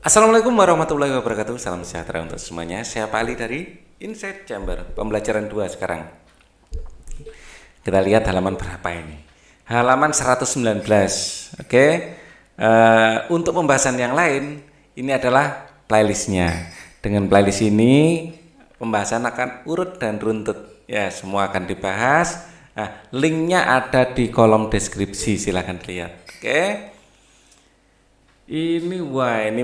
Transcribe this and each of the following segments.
Assalamualaikum warahmatullahi wabarakatuh. Salam sejahtera untuk semuanya. Saya Pak Ali dari Insight Chamber, pembelajaran 2 sekarang. Kita lihat halaman berapa ini. Halaman 119. Oke. Untuk pembahasan yang lain, ini adalah playlistnya. Dengan playlist ini, pembahasan akan urut dan runtut. Ya, semua akan dibahas. Nah, linknya ada di kolom deskripsi. Silahkan lihat. Oke. Ini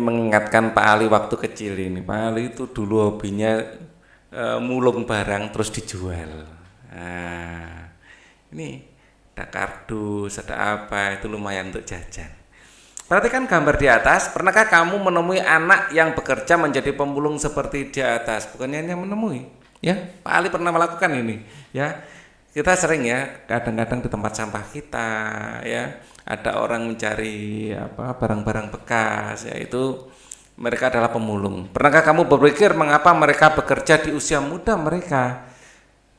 mengingatkan Pak Ali waktu kecil ini. Pak Ali itu dulu hobinya mulung barang terus dijual. Nah, ini ada kardus, ada apa, itu lumayan untuk jajan. Perhatikan gambar di atas. Pernahkah kamu menemui anak yang bekerja menjadi pemulung seperti di atas? Bukannya hanya menemui, ya. Pak Ali pernah melakukan ini, ya. Kita sering ya, kadang-kadang di tempat sampah kita, ya. Ada orang mencari barang-barang bekas, yaitu mereka adalah pemulung. Pernahkah kamu berpikir mengapa mereka bekerja di usia muda mereka?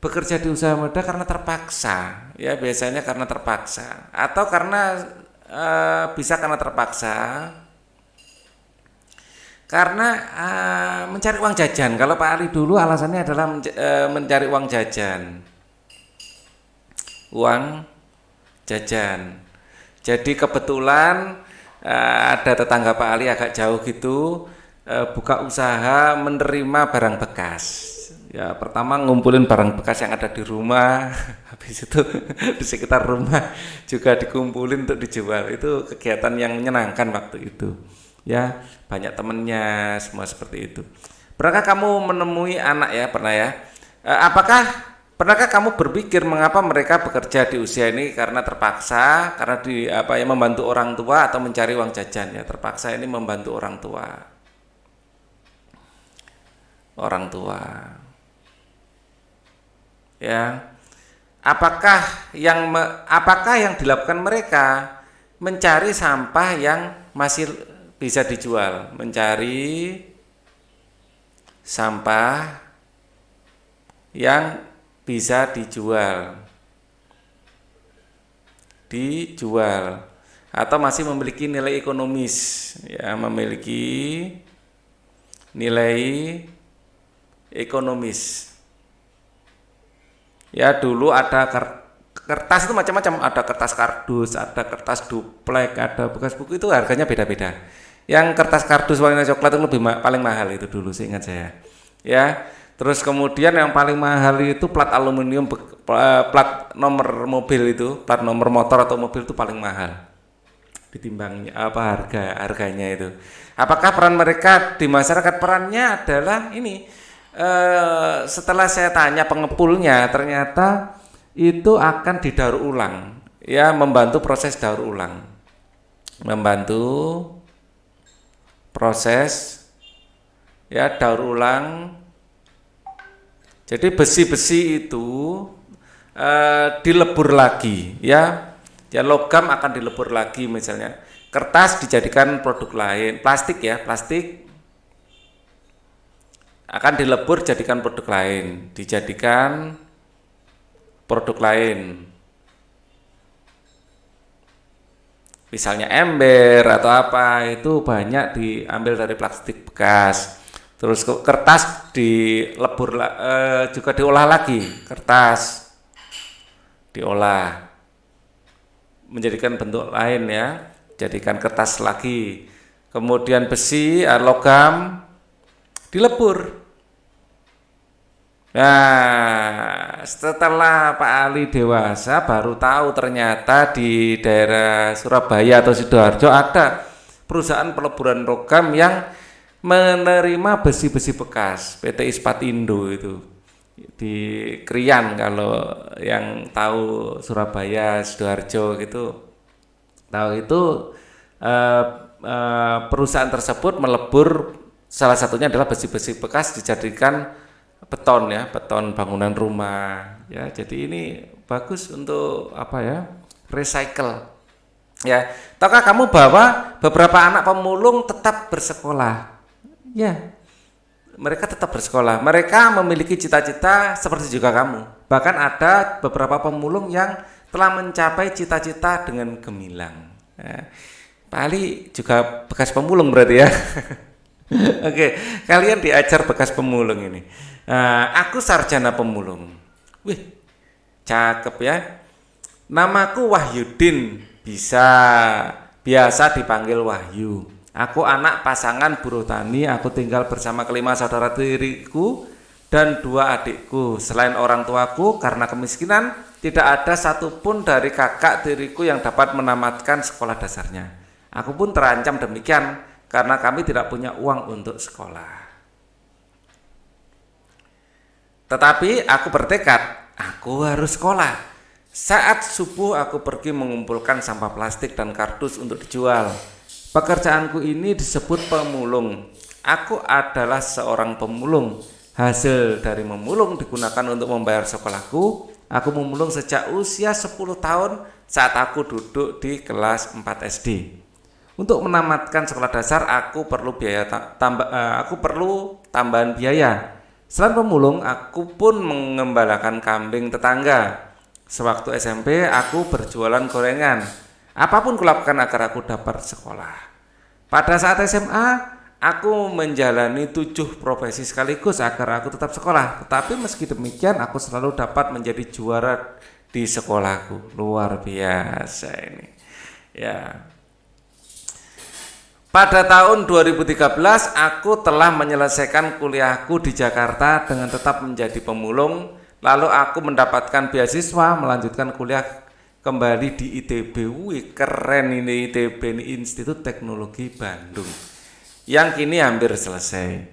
Bekerja di usia muda karena terpaksa, ya biasanya karena terpaksa, atau karena bisa karena terpaksa, karena mencari uang jajan. Kalau Pak Ali dulu alasannya adalah mencari uang jajan, uang jajan. Jadi kebetulan ada tetangga Pak Ali agak jauh gitu, buka usaha menerima barang bekas. Ya, pertama ngumpulin barang bekas yang ada di rumah, habis itu di sekitar rumah juga dikumpulin untuk dijual. Itu kegiatan yang menyenangkan waktu itu. Ya, banyak temennya, semua seperti itu. Pernahkah kamu menemui anak ya? Pernah ya? Pernahkah kamu berpikir mengapa mereka bekerja di usia ini? Karena terpaksa, karena membantu orang tua atau mencari uang jajan ya. Terpaksa ini membantu orang tua. Orang tua. Ya. Apakah yang dilakukan mereka? Mencari sampah yang masih bisa dijual, mencari sampah yang bisa dijual atau masih memiliki nilai ekonomis, ya, memiliki nilai ekonomis. Ya, dulu ada kertas itu macam-macam, ada kertas kardus, ada kertas duplek, ada bekas buku, itu harganya beda-beda. Yang kertas kardus warna coklat itu paling mahal itu dulu, seingat saya. Ya. Terus kemudian yang paling mahal itu plat aluminium, plat nomor mobil itu, plat nomor motor atau mobil itu paling mahal. Ditimbangnya harganya itu. Apakah peran mereka di masyarakat? Perannya adalah ini. Setelah saya tanya pengepulnya, ternyata itu akan didaur ulang, ya, membantu proses daur ulang, ya, daur ulang. Jadi besi-besi itu dilebur lagi, ya. Ya, logam akan dilebur lagi, misalnya kertas dijadikan produk lain, plastik akan dilebur jadikan produk lain, misalnya ember atau apa, itu banyak diambil dari plastik bekas. Terus kertas dilebur juga diolah lagi, kertas diolah menjadikan bentuk lain, ya, jadikan kertas lagi. Kemudian besi, logam dilebur. Nah, setelah Pak Ali dewasa baru tahu ternyata di daerah Surabaya atau Sidoarjo ada perusahaan peleburan logam yang menerima besi-besi bekas, PT Ispatindo itu di Krian. Kalau yang tahu Surabaya, Sidoarjo gitu, tahu itu perusahaan tersebut melebur, salah satunya adalah besi-besi bekas dijadikan beton, ya, beton bangunan rumah, ya. Jadi ini bagus untuk recycle, ya. Tahukah kamu bahwa beberapa anak pemulung tetap bersekolah? Ya, mereka tetap bersekolah. Mereka memiliki cita-cita seperti juga kamu. Bahkan ada beberapa pemulung yang telah mencapai cita-cita dengan gemilang. Ya. Pak Ali juga bekas pemulung berarti, ya. Oke, kalian diajar bekas pemulung ini. Aku sarjana pemulung. Wih, cakep ya. Namaku Wahyudin, biasa dipanggil Wahyu. Aku anak pasangan buruh tani. Aku tinggal bersama kelima saudara tiriku dan dua adikku. Selain orang tuaku, karena kemiskinan, tidak ada satupun dari kakak tiriku yang dapat menamatkan sekolah dasarnya. Aku pun terancam demikian karena kami tidak punya uang untuk sekolah. Tetapi aku bertekad, aku harus sekolah. Saat subuh aku pergi mengumpulkan sampah plastik dan kardus untuk dijual. Pekerjaanku ini disebut pemulung. Aku adalah seorang pemulung. Hasil dari memulung digunakan untuk membayar sekolahku. Aku memulung sejak usia 10 tahun saat aku duduk di kelas 4 SD. Untuk menamatkan sekolah dasar aku perlu tambahan biaya. Selain pemulung, aku pun mengembalakan kambing tetangga. Sewaktu SMP, aku berjualan gorengan. Apapun kulakukan agar aku dapat sekolah. Pada saat SMA, aku menjalani 7 profesi sekaligus agar aku tetap sekolah. Tetapi meski demikian, aku selalu dapat menjadi juara di sekolahku. Luar biasa ini. Ya. Pada tahun 2013, aku telah menyelesaikan kuliahku di Jakarta dengan tetap menjadi pemulung. Lalu aku mendapatkan beasiswa melanjutkan kuliah kembali di ITB. Wih, keren ini ITB, ini Institut Teknologi Bandung, yang kini hampir selesai.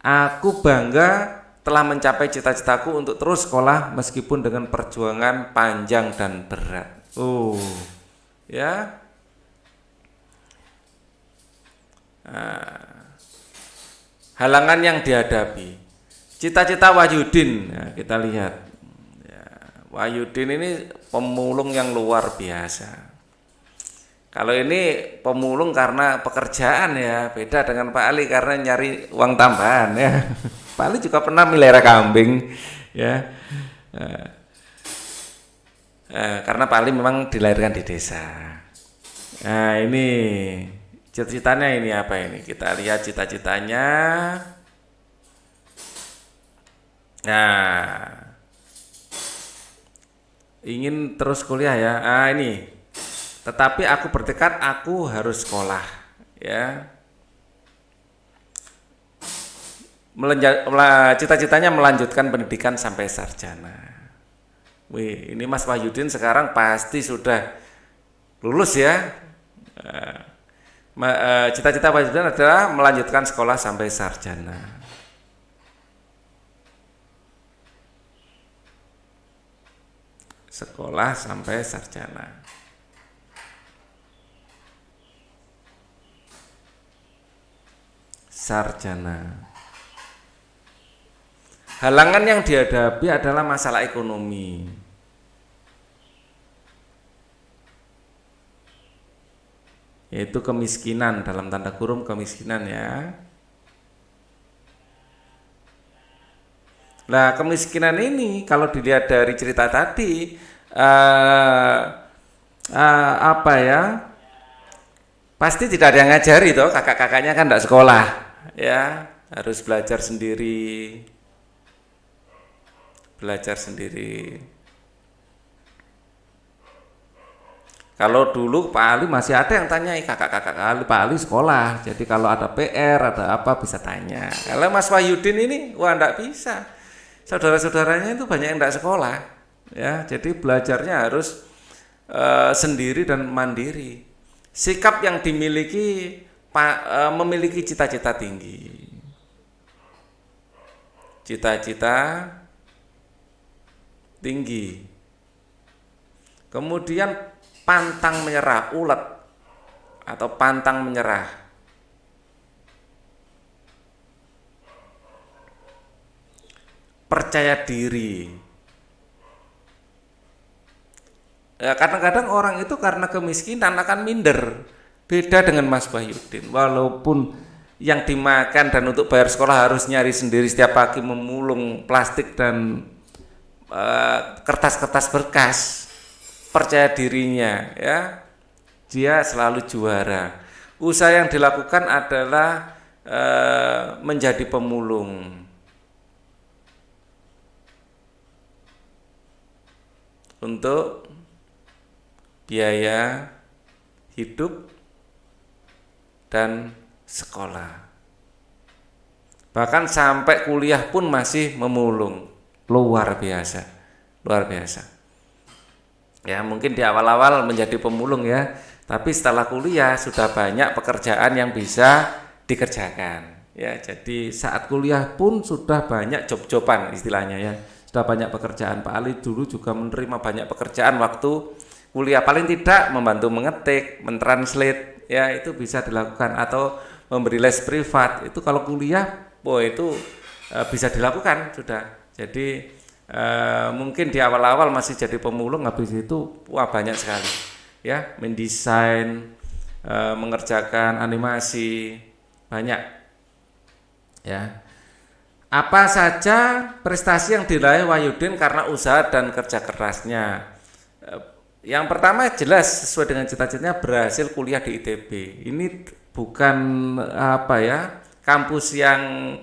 Aku bangga telah mencapai cita-citaku untuk terus sekolah meskipun dengan perjuangan panjang dan berat. Ya. Halangan yang dihadapi. Cita-cita Wahyudin, kita lihat. Ya, Wahyudin ini pemulung yang luar biasa. Kalau ini pemulung karena pekerjaan ya, beda dengan Pak Ali karena nyari uang tambahan ya. Pak Ali juga pernah melihara kambing ya. Karena Pak Ali memang dilahirkan di desa. Nah, ini cita-citanya ini apa ini? Kita lihat cita-citanya. Nah, ingin terus kuliah ya. Ini. Tetapi aku bertekad aku harus sekolah, ya. Cita-citanya melanjutkan pendidikan sampai sarjana. Wih, ini Mas Wahyudin sekarang pasti sudah lulus ya. Cita-cita Wahyudin adalah melanjutkan sekolah sampai sarjana. Sekolah sampai sarjana. Sarjana. Halangan yang dihadapi adalah masalah ekonomi. Yaitu kemiskinan, dalam tanda kurung kemiskinan ya. Nah, kemiskinan ini kalau dilihat dari cerita tadi apa ya? Pasti tidak ada yang ngajari toh, kakak-kakaknya kan tidak sekolah, ya, harus belajar sendiri. Kalau dulu Pak Ali masih ada yang tanyai kakak-kakak Pak Ali sekolah, jadi kalau ada PR ada apa bisa tanya. Kalau Mas Wahyudin ini wah enggak bisa. Saudara-saudaranya itu banyak yang enggak sekolah, ya, jadi belajarnya harus sendiri dan mandiri. Sikap yang dimiliki memiliki cita-cita tinggi. Cita-cita tinggi. Kemudian pantang menyerah, ulet atau pantang menyerah. Percaya diri. Ya, kadang-kadang orang itu karena kemiskinan akan minder. Beda dengan Mas Wahyudin. Walaupun yang dimakan dan untuk bayar sekolah harus nyari sendiri setiap pagi memulung plastik dan kertas-kertas berkas, percaya dirinya ya, dia selalu juara. Usaha yang dilakukan adalah menjadi pemulung untuk biaya hidup dan sekolah. Bahkan sampai kuliah pun masih memulung. Luar biasa. Luar biasa. Ya, mungkin di awal-awal menjadi pemulung ya, tapi setelah kuliah sudah banyak pekerjaan yang bisa dikerjakan. Ya, jadi saat kuliah pun sudah banyak job-joban istilahnya ya. Sudah banyak pekerjaan. Pak Ali dulu juga menerima banyak pekerjaan waktu kuliah, paling tidak membantu mengetik, mentranslate, ya itu bisa dilakukan, atau memberi les privat. Itu kalau kuliah, itu bisa dilakukan sudah. Jadi mungkin di awal-awal masih jadi pemulung, habis itu wah banyak sekali. Ya, mendesain, mengerjakan animasi, banyak. Ya. Apa saja prestasi yang diraih Wahyudin karena usaha dan kerja kerasnya? Yang pertama jelas sesuai dengan cita-citanya, berhasil kuliah di ITB. Ini bukan kampus yang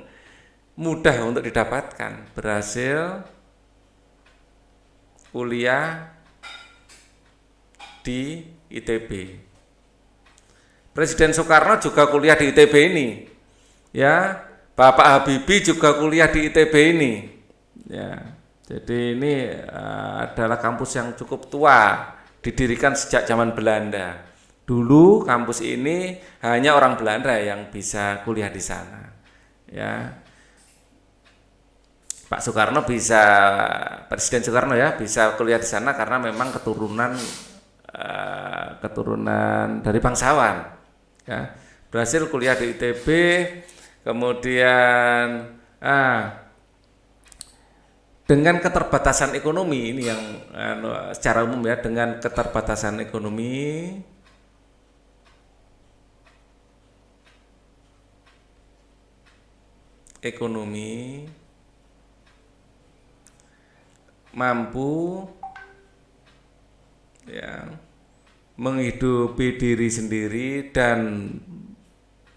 mudah untuk didapatkan. Berhasil kuliah di ITB. Presiden Soekarno juga kuliah di ITB ini. Ya. Bapak Habibie juga kuliah di ITB ini. Ya, jadi ini adalah kampus yang cukup tua, didirikan sejak zaman Belanda. Dulu kampus ini hanya orang Belanda yang bisa kuliah di sana. Ya, Pak Soekarno bisa, Presiden Soekarno ya bisa kuliah di sana karena memang keturunan dari bangsawan. Ya, berhasil kuliah di ITB. Kemudian dengan keterbatasan ekonomi ini yang secara umum ya, dengan keterbatasan ekonomi mampu ya menghidupi diri sendiri dan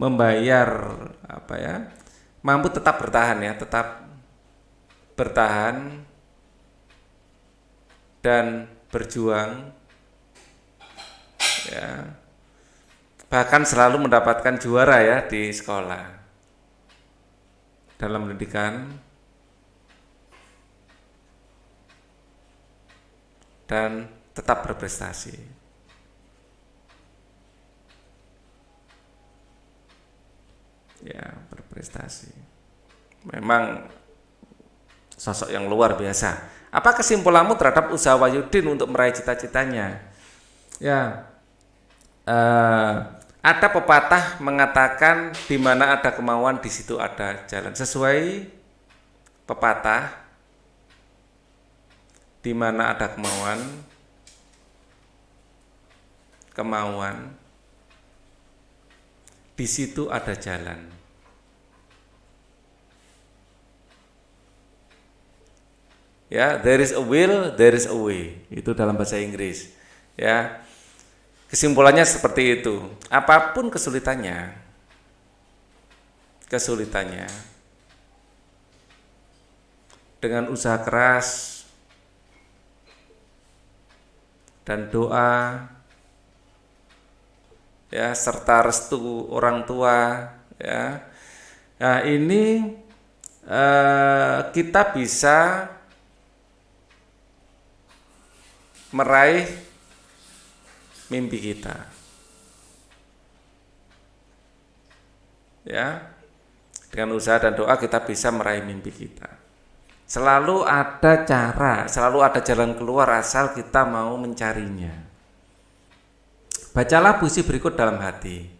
membayar mampu tetap bertahan dan berjuang ya, bahkan selalu mendapatkan juara ya di sekolah dalam pendidikan, dan tetap berprestasi. Ya, berprestasi. Memang sosok yang luar biasa. Apa kesimpulanmu terhadap usaha Wahyudin untuk meraih cita-citanya? Ya, ada pepatah mengatakan di mana ada kemauan di situ ada jalan. Sesuai pepatah, di mana ada kemauan di situ ada jalan. Ya, there is a will, there is a way. Itu dalam bahasa Inggris. Ya. Kesimpulannya seperti itu. Apapun kesulitannya dengan usaha keras dan doa ya, serta restu orang tua ya. Nah, ini kita bisa meraih mimpi kita. Ya. Dengan usaha dan doa kita bisa meraih mimpi kita. Selalu ada cara, selalu ada jalan keluar asal kita mau mencarinya. Bacalah puisi berikut dalam hati.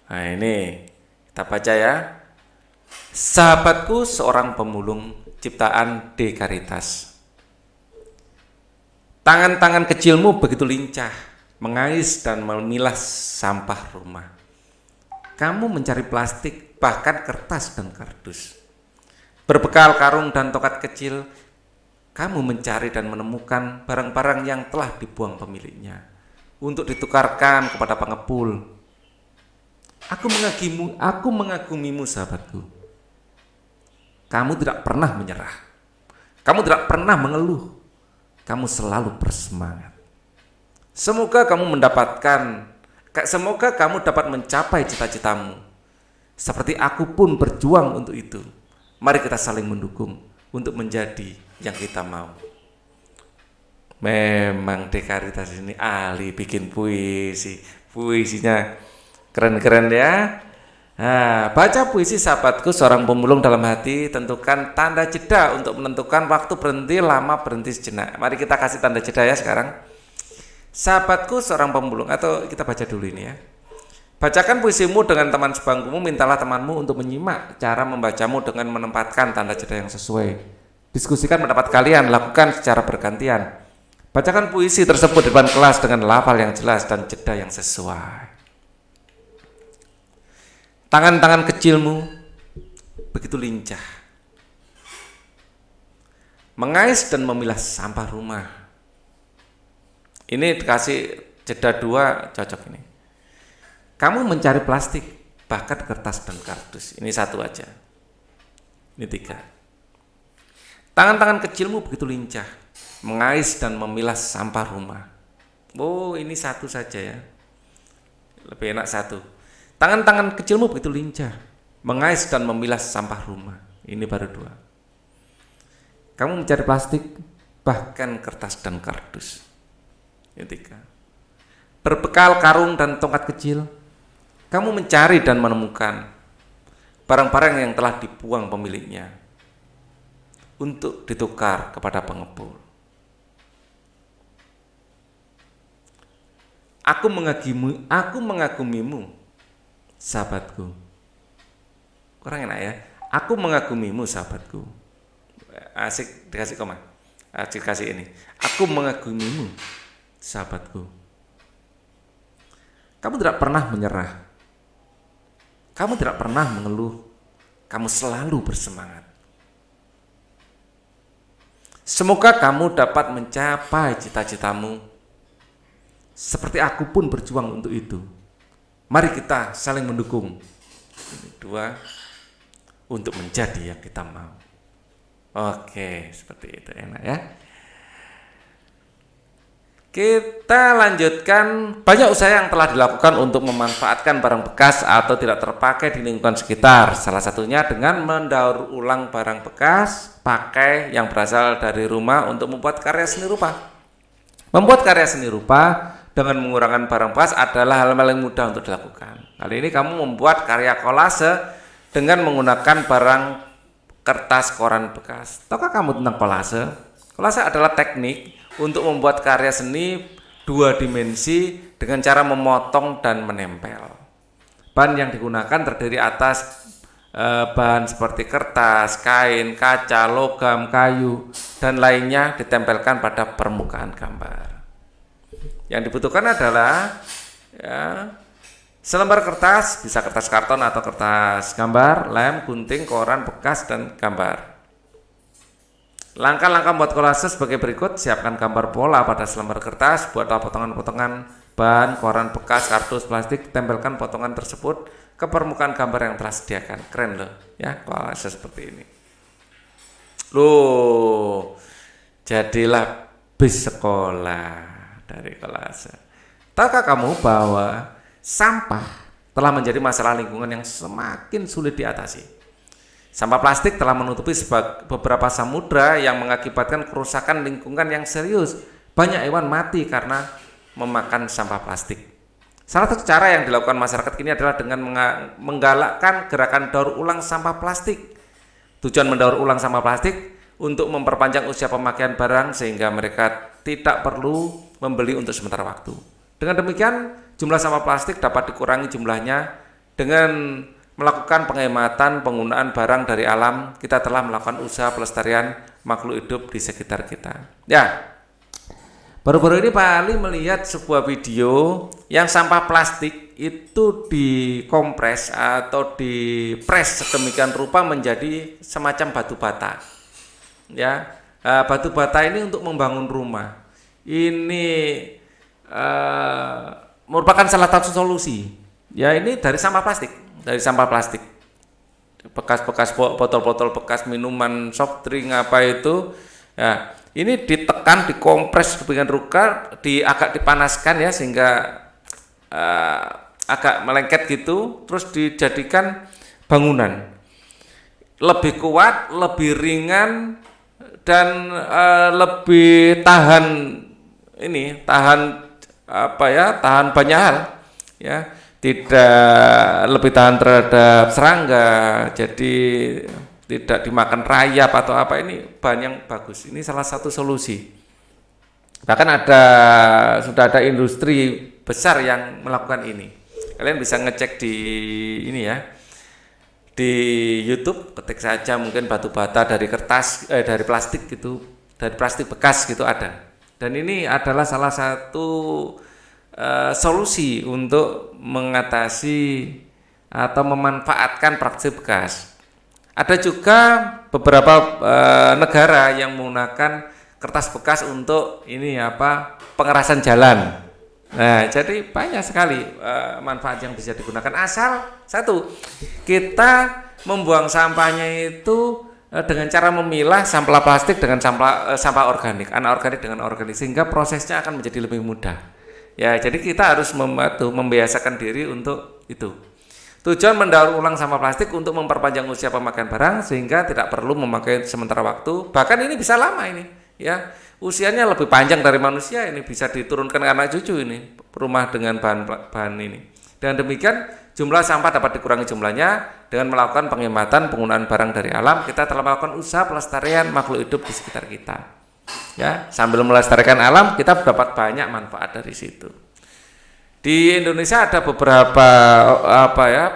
Nah, ini kita baca ya. Sahabatku seorang pemulung, ciptaan De Caritas. Tangan-tangan kecilmu begitu lincah, mengais dan memilah sampah rumah. Kamu mencari plastik, bahkan kertas dan kardus. Berbekal karung dan tongkat kecil, kamu mencari dan menemukan barang-barang yang telah dibuang pemiliknya untuk ditukarkan kepada pengepul. Aku mengagumimu sahabatku. Kamu tidak pernah menyerah. Kamu tidak pernah mengeluh. Kamu selalu bersemangat. Semoga kamu dapat mencapai cita-citamu. Seperti aku pun berjuang untuk itu. Mari kita saling mendukung untuk menjadi yang kita mau. Memang Dekaritas ini ahli bikin puisi. Puisinya keren-keren ya. Nah, baca puisi sahabatku seorang pemulung dalam hati, tentukan tanda jeda untuk menentukan waktu berhenti, lama berhenti sejenak. Mari kita kasih tanda jeda ya sekarang. Sahabatku seorang pemulung, atau kita baca dulu ini ya. Bacakan puisimu dengan teman sebangkumu, mintalah temanmu untuk menyimak cara membacamu dengan menempatkan tanda jeda yang sesuai. Diskusikan pendapat kalian, lakukan secara bergantian. Bacakan puisi tersebut di depan kelas dengan lafal yang jelas dan jeda yang sesuai. Tangan-tangan kecilmu begitu lincah mengais dan memilah sampah rumah. Ini dikasih jeda 2 cocok ini. Kamu mencari plastik, bahkan kertas dan kardus. Ini 1 aja. Ini 3. Tangan-tangan kecilmu begitu lincah mengais dan memilah sampah rumah. Oh, ini 1 saja ya. Lebih enak 1. Tangan-tangan kecilmu begitu lincah mengais dan memilah sampah rumah. Ini baru 2. Kamu mencari plastik, bahkan kertas dan kardus. Ini 3. Berbekal karung dan tongkat kecil, kamu mencari dan menemukan barang-barang yang telah dibuang pemiliknya untuk ditukar kepada pengepul. Aku mengagumimu, sahabatku. Kurang enak ya. Aku mengagumimu, sahabatku. Asik dikasih koma. Asik kasih ini. Aku mengagumimu, sahabatku. Kamu tidak pernah menyerah. Kamu tidak pernah mengeluh. Kamu selalu bersemangat. Semoga kamu dapat mencapai cita-citamu. Seperti aku pun berjuang untuk itu. Mari kita saling mendukung. Ini 2 untuk menjadi yang kita mau. Oke, seperti itu enak ya. Kita lanjutkan. Banyak usaha yang telah dilakukan untuk memanfaatkan barang bekas atau tidak terpakai di lingkungan sekitar. Salah satunya dengan mendaur ulang barang bekas pakai yang berasal dari rumah untuk membuat karya seni rupa. Membuat karya seni rupa dengan mengurangkan barang bekas adalah hal paling mudah untuk dilakukan. Kali ini kamu membuat karya kolase dengan menggunakan barang kertas koran bekas. Tahukah kamu tentang kolase? Kolase adalah teknik untuk membuat karya seni 2 dimensi dengan cara memotong dan menempel. Bahan yang digunakan terdiri atas bahan seperti kertas, kain, kaca, logam, kayu, dan lainnya ditempelkan pada permukaan gambar. Yang dibutuhkan adalah selembar kertas, bisa kertas karton atau kertas gambar, lem, gunting, koran bekas, dan gambar. Langkah-langkah membuat kolase sebagai berikut. Siapkan gambar pola pada selembar kertas, buatlah potongan-potongan bahan, koran bekas, kardus, plastik, tempelkan potongan tersebut ke permukaan gambar yang telah disediakan. Keren loh ya, kolase seperti ini. Loh, jadilah bis sekolah dari kolase. Tahukah kamu bahwa sampah telah menjadi masalah lingkungan yang semakin sulit diatasi? Sampah plastik telah menutupi beberapa samudra yang mengakibatkan kerusakan lingkungan yang serius. Banyak hewan mati karena memakan sampah plastik. Salah satu cara yang dilakukan masyarakat kini adalah dengan menggalakkan gerakan daur ulang sampah plastik. Tujuan mendaur ulang sampah plastik untuk memperpanjang usia pemakaian barang sehingga mereka tidak perlu membeli untuk sementara waktu. Dengan demikian, jumlah sampah plastik dapat dikurangi jumlahnya. Dengan melakukan penghematan penggunaan barang dari alam, kita telah melakukan usaha pelestarian makhluk hidup di sekitar kita. Ya, baru-baru ini Pak Ali melihat sebuah video yang sampah plastik itu dikompres atau dipres sedemikian rupa menjadi semacam batu bata. Ya, batu bata ini untuk membangun rumah. Ini merupakan salah satu solusi Ya ini dari sampah plastik, dari sampah plastik. Bekas-bekas botol-botol bekas minuman soft drink apa itu. Ya, ini ditekan, dikompres dengan ruka, agak dipanaskan ya sehingga uh, agak melengket gitu, terus dijadikan bangunan. Lebih kuat, lebih ringan dan lebih tahan tahan apa ya, tahan banyak hal ya, tidak lebih tahan terhadap serangga, jadi tidak dimakan rayap atau apa. Ini bahan yang bagus, ini salah satu solusi. Bahkan sudah ada industri besar yang melakukan ini. Kalian bisa ngecek di ini ya, di YouTube, ketik saja mungkin batu bata dari kertas, dari plastik gitu, dari plastik bekas gitu ada. Dan ini adalah salah satu solusi untuk mengatasi atau memanfaatkan plastik bekas. Ada juga beberapa negara yang menggunakan kertas bekas untuk pengerasan jalan. Nah, jadi banyak sekali manfaat yang bisa digunakan, asal satu, kita membuang sampahnya itu dengan cara memilah sampah plastik dengan sampah organik, anorganik dengan organik, sehingga prosesnya akan menjadi lebih mudah. Ya, jadi kita harus membiasakan diri untuk itu. Tujuan mendaur ulang sampah plastik untuk memperpanjang usia pemakaian barang sehingga tidak perlu memakai sementara waktu. Bahkan ini bisa lama ini, ya. Usianya lebih panjang dari manusia, ini bisa diturunkan ke anak cucu ini, rumah dengan bahan ini. Dan demikian jumlah sampah dapat dikurangi jumlahnya dengan melakukan penghematan penggunaan barang dari alam. Kita telah melakukan usaha pelestarian makhluk hidup di sekitar kita. Ya, sambil melestarikan alam, kita dapat banyak manfaat dari situ. Di Indonesia ada beberapa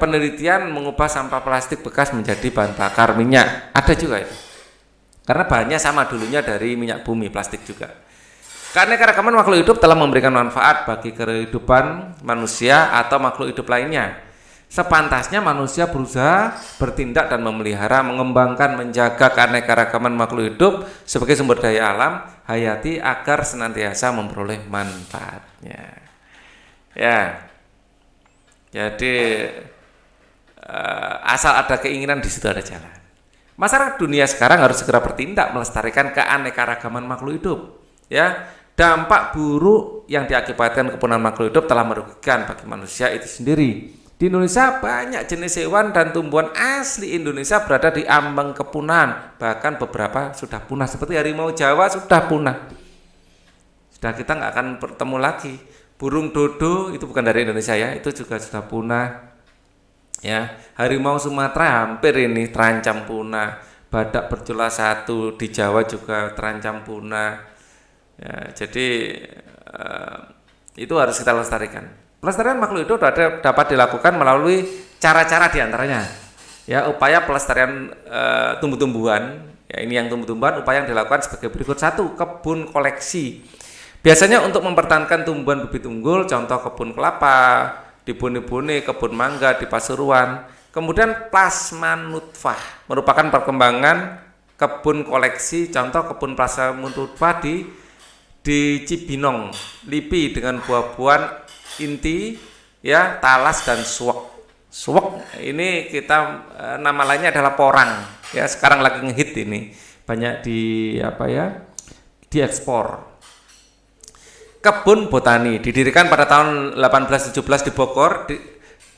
penelitian mengubah sampah plastik bekas menjadi bahan bakar minyak. Ada juga itu. Karena bahannya sama dulunya dari minyak bumi, plastik juga. Keanekaragaman makhluk hidup telah memberikan manfaat bagi kehidupan manusia atau makhluk hidup lainnya. Sepantasnya manusia berusaha bertindak dan memelihara, mengembangkan, menjaga keanekaragaman makhluk hidup sebagai sumber daya alam hayati agar senantiasa memperoleh manfaatnya. Ya, jadi asal ada keinginan, di situ ada jalan. Masyarakat dunia sekarang harus segera bertindak melestarikan keanekaragaman makhluk hidup. Ya, dampak buruk yang diakibatkan kepunahan makhluk hidup telah merugikan bagi manusia itu sendiri. Di Indonesia banyak jenis hewan dan tumbuhan asli Indonesia berada di ambang kepunahan, bahkan beberapa sudah punah, seperti harimau Jawa sudah punah. Sudah kita nggak akan bertemu lagi. Burung dodo itu bukan dari Indonesia ya, itu juga sudah punah. Ya, harimau Sumatera hampir ini terancam punah. Badak bercula satu di Jawa juga terancam punah. Ya, jadi itu harus kita lestarikan. Pelestarian makhluk hidup dapat dilakukan melalui cara-cara diantaranya. Ya, upaya pelestarian tumbuh-tumbuhan. Ya, ini yang tumbuh-tumbuhan, upaya yang dilakukan sebagai berikut. 1. Kebun koleksi. Biasanya untuk mempertahankan tumbuhan bibit unggul, contoh kebun kelapa di Bone-Bone, kebun mangga di Pasuruan. Kemudian plasma nutfah merupakan perkembangan kebun koleksi, contoh kebun plasma nutfah di Cibinong, Lipi dengan buah-buahan inti, ya, talas dan suwek. Suwek ini kita nama lainnya adalah porang. Ya, sekarang lagi ngehit ini. Banyak diekspor. Kebun botani didirikan pada tahun 1817 di Bogor,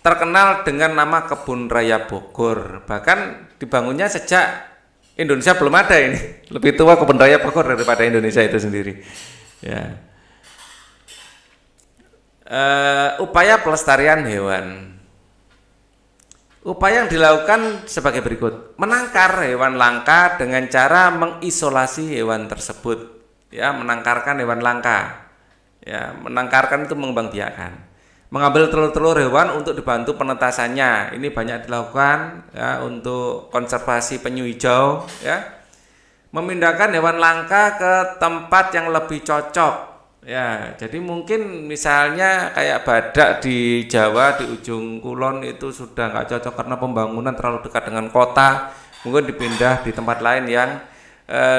terkenal dengan nama Kebun Raya Bogor. Bahkan dibangunnya sejak Indonesia belum ada ini. Lebih tua Kebun Raya Bogor daripada Indonesia itu sendiri. Ya. Upaya pelestarian hewan. Upaya yang dilakukan sebagai berikut: menangkar hewan langka dengan cara mengisolasi hewan tersebut. Ya, menangkarkan hewan langka. Ya, menangkarkan itu mengembangbiakan. Mengambil telur-telur hewan untuk dibantu penetasannya. Ini banyak dilakukan ya untuk konservasi penyu hijau, ya. Memindahkan hewan langka ke tempat yang lebih cocok. Ya, jadi mungkin misalnya kayak badak di Jawa di ujung kulon itu sudah nggak cocok karena pembangunan terlalu dekat dengan kota. Mungkin dipindah di tempat lain yang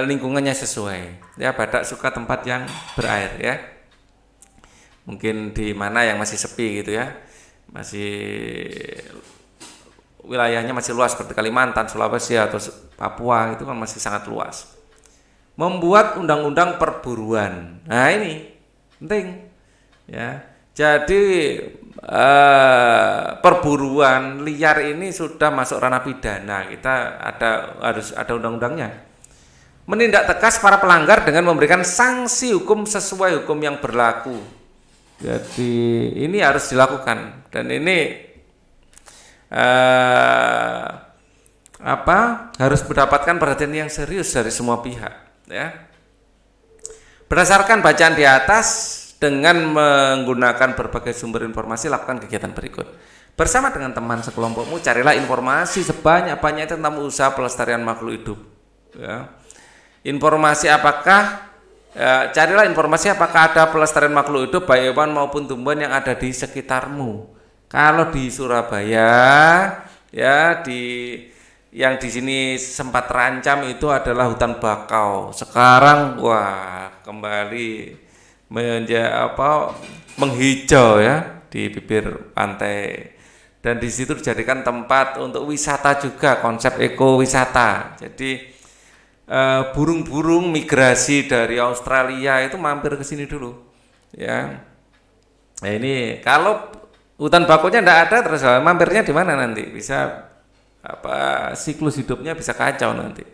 lingkungannya sesuai. Ya, badak suka tempat yang berair, ya. Mungkin di mana yang masih sepi gitu ya. masih wilayahnya masih luas seperti Kalimantan, Sulawesi atau Papua itu kan masih sangat luas. Membuat undang-undang perburuan. Nah, ini penting. Ya. Jadi perburuan liar ini sudah masuk ranah pidana. Kita harus ada undang-undangnya. Menindak tegas para pelanggar dengan memberikan sanksi hukum sesuai hukum yang berlaku. Jadi ini harus dilakukan dan ini harus mendapatkan perhatian yang serius dari semua pihak. Ya. Berdasarkan bacaan di atas, dengan menggunakan berbagai sumber informasi, lakukan kegiatan berikut. Bersama dengan teman sekelompokmu, carilah informasi sebanyak-banyaknya tentang usaha pelestarian makhluk hidup. Ya. Carilah informasi apakah ada pelestarian makhluk hidup baik hewan maupun tumbuhan yang ada di sekitarmu. Kalau di Surabaya, ya yang di sini sempat terancam itu adalah hutan bakau. Sekarang kembali menghijau ya di bibir pantai. Dan di situ dijadikan tempat untuk wisata juga, konsep ekowisata. Jadi burung-burung migrasi dari Australia itu mampir ke sini dulu. Ya. Nah, ini kalau hutan bakaunya tidak ada, terus mampirnya di mana nanti? Bisa siklus hidupnya bisa kacau nanti.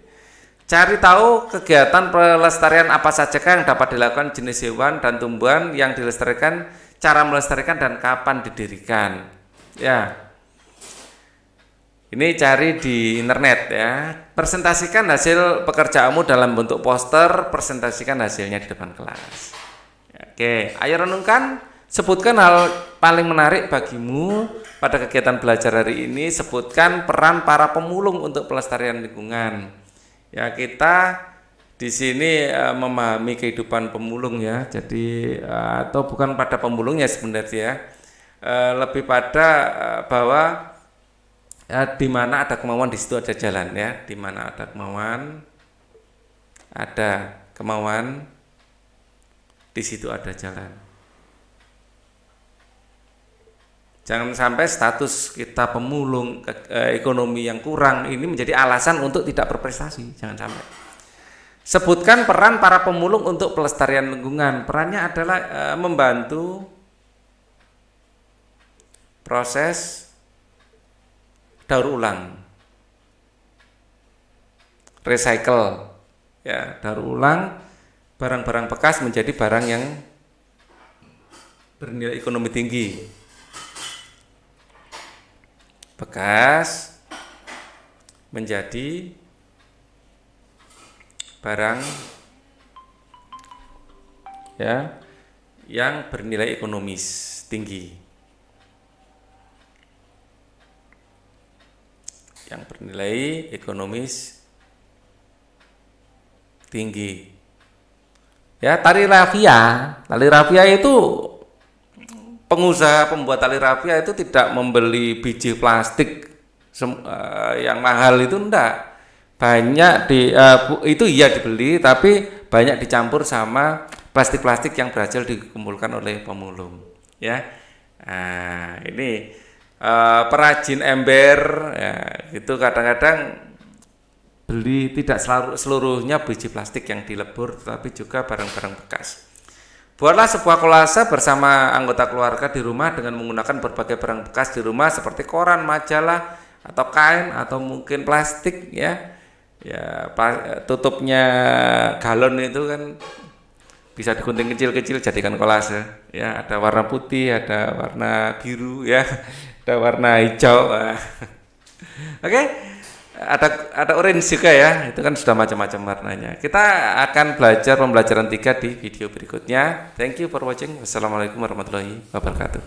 Cari tahu kegiatan pelestarian apa saja yang dapat dilakukan, jenis hewan dan tumbuhan yang dilestarikan, cara melestarikan dan kapan didirikan. Ya. Ini cari di internet ya. Presentasikan hasil pekerjaanmu dalam bentuk poster, presentasikan hasilnya di depan kelas. Oke, ayo renungkan, sebutkan hal paling menarik bagimu pada kegiatan belajar hari ini. Sebutkan peran para pemulung untuk pelestarian lingkungan. Ya, kita di sini memahami kehidupan pemulung ya. Jadi atau bukan pada pemulungnya sebenarnya, lebih pada bahwa di mana ada kemauan di situ ada jalan ya. Di mana ada kemauan, di situ ada jalan. Jangan sampai status kita pemulung, ekonomi yang kurang ini menjadi alasan untuk tidak berprestasi. Jangan sampai. Sebutkan peran para pemulung untuk pelestarian lingkungan. Perannya adalah membantu proses daur ulang, recycle, ya, daur ulang barang-barang bekas menjadi barang yang bernilai ekonomi tinggi. Bekas menjadi barang ya yang bernilai ekonomis tinggi. Yang bernilai ekonomis tinggi. Ya, tali rafia itu pengusaha pembuat tali rafia itu tidak membeli biji plastik yang mahal itu enggak. Banyak itu iya dibeli, tapi banyak dicampur sama plastik-plastik yang berhasil dikumpulkan oleh pemulung. Ya, nah, ini perajin ember, ya, itu kadang-kadang beli tidak seluruhnya biji plastik yang dilebur, tetapi juga barang-barang bekas. Buatlah sebuah kolase bersama anggota keluarga di rumah dengan menggunakan berbagai barang bekas di rumah seperti koran, majalah, atau kain, atau mungkin plastik ya. Ya, tutupnya galon itu kan bisa digunting kecil-kecil jadikan kolase. Ya, ada warna putih, ada warna biru ya, ada warna hijau. Oke. Ada orange juga ya, itu kan sudah macam-macam warnanya. Kita akan belajar pembelajaran 3 di video berikutnya. Thank you for watching. Wassalamualaikum warahmatullahi wabarakatuh.